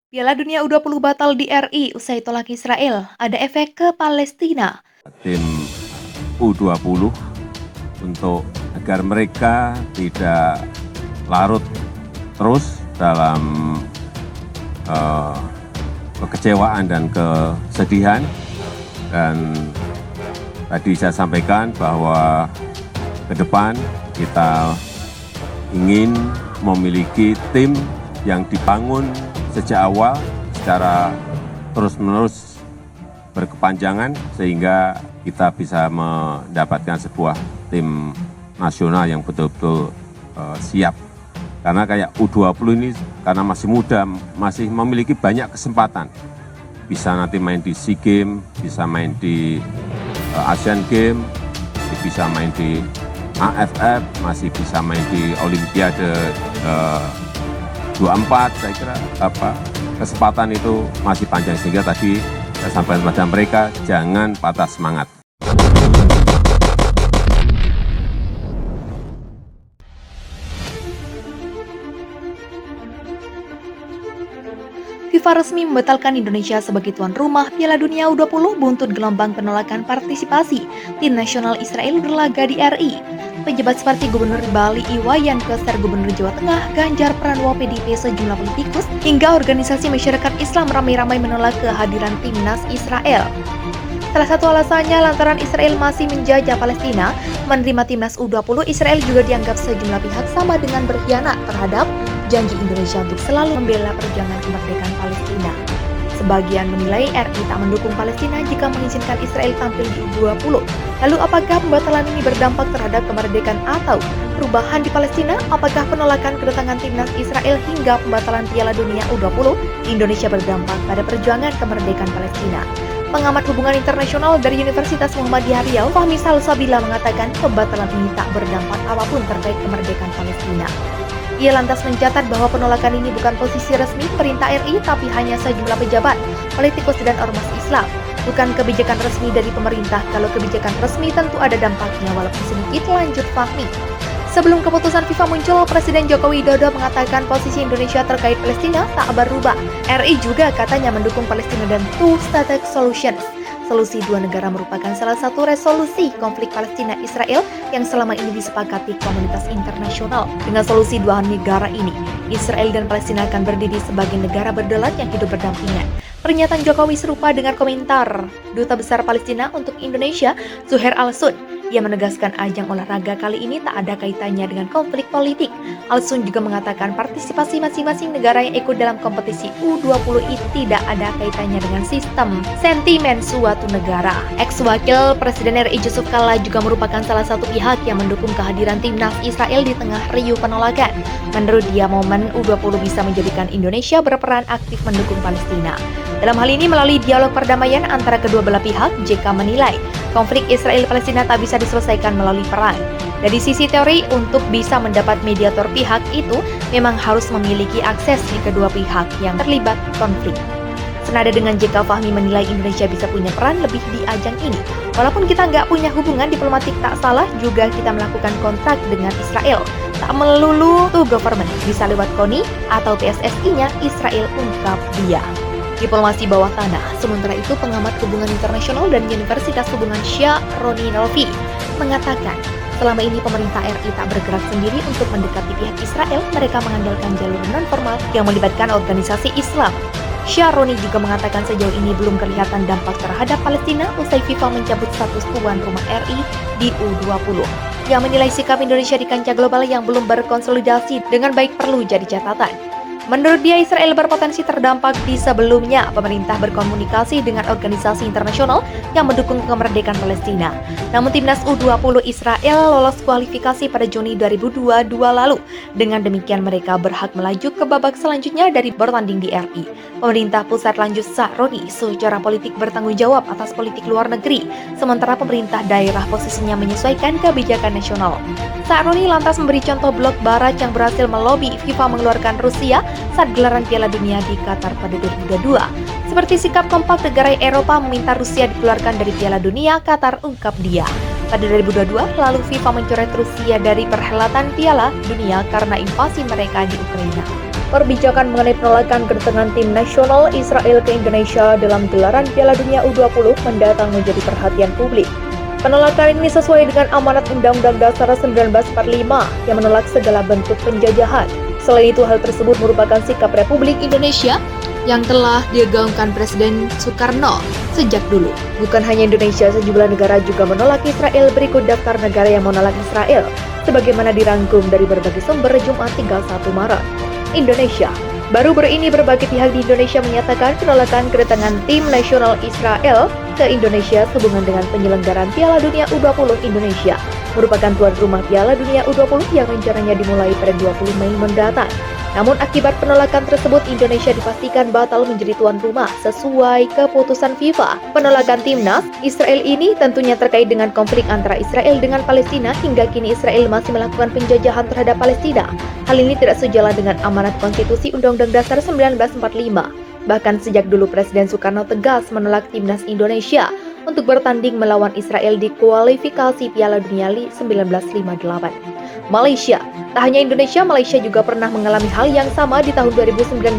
Piala Dunia U20 batal di RI usai tolak Israel. Ada efek ke Palestina. Tim U20 untuk agar mereka tidak larut terus dalam kekecewaan dan kesedihan. Dan tadi saya sampaikan bahwa ke depan kita ingin memiliki tim yang dibangun sejak awal secara terus-menerus berkepanjangan sehingga kita bisa mendapatkan sebuah tim nasional yang betul-betul siap. Karena kayak U20 ini karena masih muda, masih memiliki banyak kesempatan. Bisa nanti main di SEA Games, bisa main di Asian Games, bisa main di AFF, masih bisa main di Olimpiade 24, saya kira kesempatan itu masih panjang, sehingga tadi saya sampaikan kepada mereka jangan patah semangat. FIFA resmi membatalkan Indonesia sebagai tuan rumah Piala Dunia U20 buntut gelombang penolakan partisipasi tim nasional Israel berlaga di RI. Pejabat seperti Gubernur Bali Iwayan Koster, Gubernur Jawa Tengah Ganjar Pranowo, PDIP, sejumlah politikus, hingga organisasi masyarakat Islam ramai-ramai menolak kehadiran timnas Israel. Salah satu alasannya lantaran Israel masih menjajah Palestina, menerima timnas U20 Israel juga dianggap sejumlah pihak sama dengan berkhianat terhadap janji Indonesia untuk selalu membela perjuangan kemerdekaan Palestina. Sebagian menilai RI tak mendukung Palestina jika mengizinkan Israel tampil di U20. Lalu apakah pembatalan ini berdampak terhadap kemerdekaan atau perubahan di Palestina? Apakah penolakan kedatangan timnas Israel hingga pembatalan Piala Dunia U20 di Indonesia berdampak pada perjuangan kemerdekaan Palestina? Pengamat hubungan internasional dari Universitas Muhammadiyah Riau, Fahmi Salsabila, mengatakan pembatalan ini tak berdampak apapun terkait kemerdekaan Palestina. Ia lantas mencatat bahwa penolakan ini bukan posisi resmi pemerintah RI, tapi hanya sejumlah pejabat, politikus, dan ormas Islam. Bukan kebijakan resmi dari pemerintah. Kalau kebijakan resmi tentu ada dampaknya, walaupun sedikit, lanjut Fahmi. Sebelum keputusan FIFA muncul, Presiden Joko Widodo mengatakan posisi Indonesia terkait Palestina tak berubah. RI juga katanya mendukung Palestina dan two-state solution. Solusi dua negara merupakan salah satu resolusi konflik Palestina-Israel yang selama ini disepakati komunitas internasional. Dengan solusi dua negara ini, Israel dan Palestina akan berdiri sebagai negara berdaulat yang hidup berdampingan. Pernyataan Jokowi serupa dengan komentar Duta Besar Palestina untuk Indonesia, Zuhair Al-Sun. Ia menegaskan ajang olahraga kali ini tak ada kaitannya dengan konflik politik. Al-Sun juga mengatakan partisipasi masing-masing negara yang ikut dalam kompetisi U20 itu tidak ada kaitannya dengan sistem sentimen suatu negara. Ex-wakil Presiden RI Yusuf Kalla juga merupakan salah satu pihak yang mendukung kehadiran timnas Israel di tengah riuh penolakan. Menurut dia, momen U20 bisa menjadikan Indonesia berperan aktif mendukung Palestina. Dalam hal ini, melalui dialog perdamaian antara kedua belah pihak, JK menilai konflik Israel-Palestina tak bisa diselesaikan melalui perang. Dari sisi teori, untuk bisa mendapat mediator pihak itu memang harus memiliki akses di kedua pihak yang terlibat konflik. Senada dengan JK, Fahmi menilai Indonesia bisa punya peran lebih di ajang ini. Walaupun kita nggak punya hubungan diplomatik, tak salah juga kita melakukan kontrak dengan Israel. Tak melulu to government, bisa lewat KONI atau PSSI-nya Israel, ungkap dia. Diplomasi bawah tanah. Sementara itu, pengamat hubungan internasional dan Universitas Hubungan Syaroni Nolfi mengatakan, selama ini pemerintah RI tak bergerak sendiri untuk mendekati pihak Israel, mereka mengandalkan jalur non-formal yang melibatkan organisasi Islam. Syaroni juga mengatakan sejauh ini belum kelihatan dampak terhadap Palestina usai FIFA mencabut status tuan rumah RI di U20. Yang menilai sikap Indonesia di kancah global yang belum berkonsolidasi dengan baik perlu jadi catatan. Menurut dia, Israel berpotensi terdampak di sebelumnya pemerintah berkomunikasi dengan organisasi internasional yang mendukung kemerdekaan Palestina. Namun timnas U20 Israel lolos kualifikasi pada Juni 2022 lalu. Dengan demikian mereka berhak melaju ke babak selanjutnya dari bertanding di RI. Pemerintah pusat, lanjut Syaroni, secara politik bertanggung jawab atas politik luar negeri, sementara pemerintah daerah posisinya menyesuaikan kebijakan nasional. Syaroni lantas memberi contoh blok barat yang berhasil melobi FIFA mengeluarkan Rusia saat gelaran Piala Dunia di Qatar pada 2022. Seperti sikap kompak negara Eropa meminta Rusia dikeluarkan dari Piala Dunia Qatar, ungkap dia. Pada 2022, lalu FIFA mencoret Rusia dari perhelatan Piala Dunia karena invasi mereka di Ukraina. Perbicaraan mengenai penolakan kedatangan tim nasional Israel ke Indonesia dalam gelaran Piala Dunia U20 mendatang menjadi perhatian publik. Penolakan ini sesuai dengan amanat Undang-Undang Dasar 1945 yang menolak segala bentuk penjajahan. Selain itu, hal tersebut merupakan sikap Republik Indonesia yang telah digaungkan Presiden Soekarno sejak dulu. Bukan hanya Indonesia, sejumlah negara juga menolak Israel. Berikut daftar negara yang menolak Israel, sebagaimana dirangkum dari berbagai sumber Jumat 31 Maret. Indonesia. Baru-baru ini berbagai pihak di Indonesia menyatakan penolakan kedatangan tim nasional Israel ke Indonesia sehubungan dengan penyelenggaraan Piala Dunia U20 Indonesia merupakan tuan rumah Piala Dunia U20 yang rencananya dimulai pada 20 Mei mendatang. Namun akibat penolakan tersebut, Indonesia dipastikan batal menjadi tuan rumah sesuai keputusan FIFA. Penolakan timnas Israel ini tentunya terkait dengan konflik antara Israel dengan Palestina. Hingga kini Israel masih melakukan penjajahan terhadap Palestina. Hal ini tidak sejalan dengan amanat konstitusi Undang-Undang Dasar 1945. Bahkan sejak dulu Presiden Soekarno tegas menolak timnas Indonesia untuk bertanding melawan Israel di kualifikasi Piala Dunia 1958. Malaysia. Tak hanya Indonesia, Malaysia juga pernah mengalami hal yang sama di tahun 2019.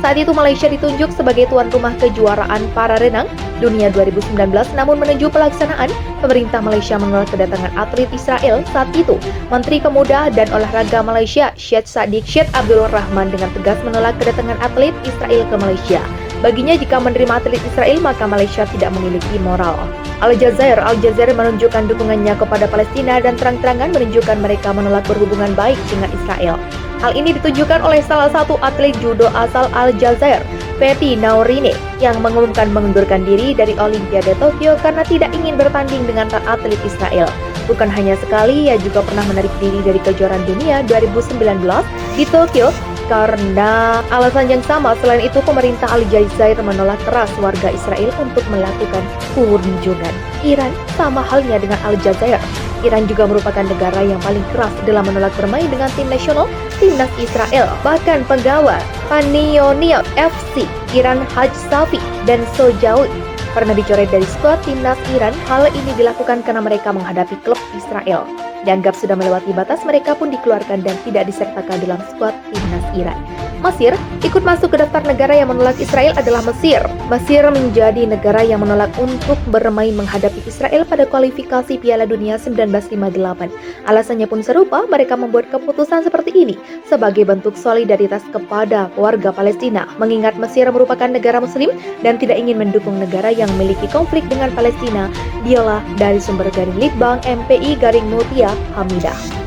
Saat itu Malaysia ditunjuk sebagai tuan rumah kejuaraan para renang dunia 2019, namun menuju pelaksanaan, pemerintah Malaysia menolak kedatangan atlet Israel. Saat itu, Menteri Pemuda dan Olahraga Malaysia, Syed Saddiq Syed Abdul Rahman dengan tegas menolak kedatangan atlet Israel ke Malaysia. Baginya, jika menerima atlet Israel, maka Malaysia tidak memiliki moral. Al Jazeera menunjukkan dukungannya kepada Palestina dan terang-terangan menunjukkan mereka menolak berhubungan baik dengan Israel. Hal ini ditunjukkan oleh salah satu atlet judo asal Al Jazeera, Pepi Naurine, yang mengumumkan mengundurkan diri dari Olimpiade Tokyo karena tidak ingin bertanding dengan atlet Israel. Bukan hanya sekali, ia juga pernah menarik diri dari kejuaraan dunia 2019 di Tokyo karena alasan yang sama. Selain itu, pemerintah Al Jazeera menolak keras warga Israel untuk melakukan kunjungan. Iran sama halnya dengan Al Jazeera. Iran juga merupakan negara yang paling keras dalam menolak bermain dengan tim nasional timnas Israel. Bahkan pegawai Panioniot FC Iran Haj Safi dan Sojawi pernah dicoret dari skuad timnas Iran. Hal ini dilakukan karena mereka menghadapi klub Israel. Dianggap sudah melewati batas, mereka pun dikeluarkan dan tidak disertakan dalam skuad timnas Iran. Mesir ikut masuk ke daftar negara yang menolak Israel adalah Mesir. Mesir menjadi negara yang menolak untuk bermain menghadapi Israel pada kualifikasi Piala Dunia 1958. Alasannya pun serupa, mereka membuat keputusan seperti ini sebagai bentuk solidaritas kepada warga Palestina. Mengingat Mesir merupakan negara muslim dan tidak ingin mendukung negara yang memiliki konflik dengan Palestina. Dialah dari sumber garing Litbang MPI garing Mutia Hamidah.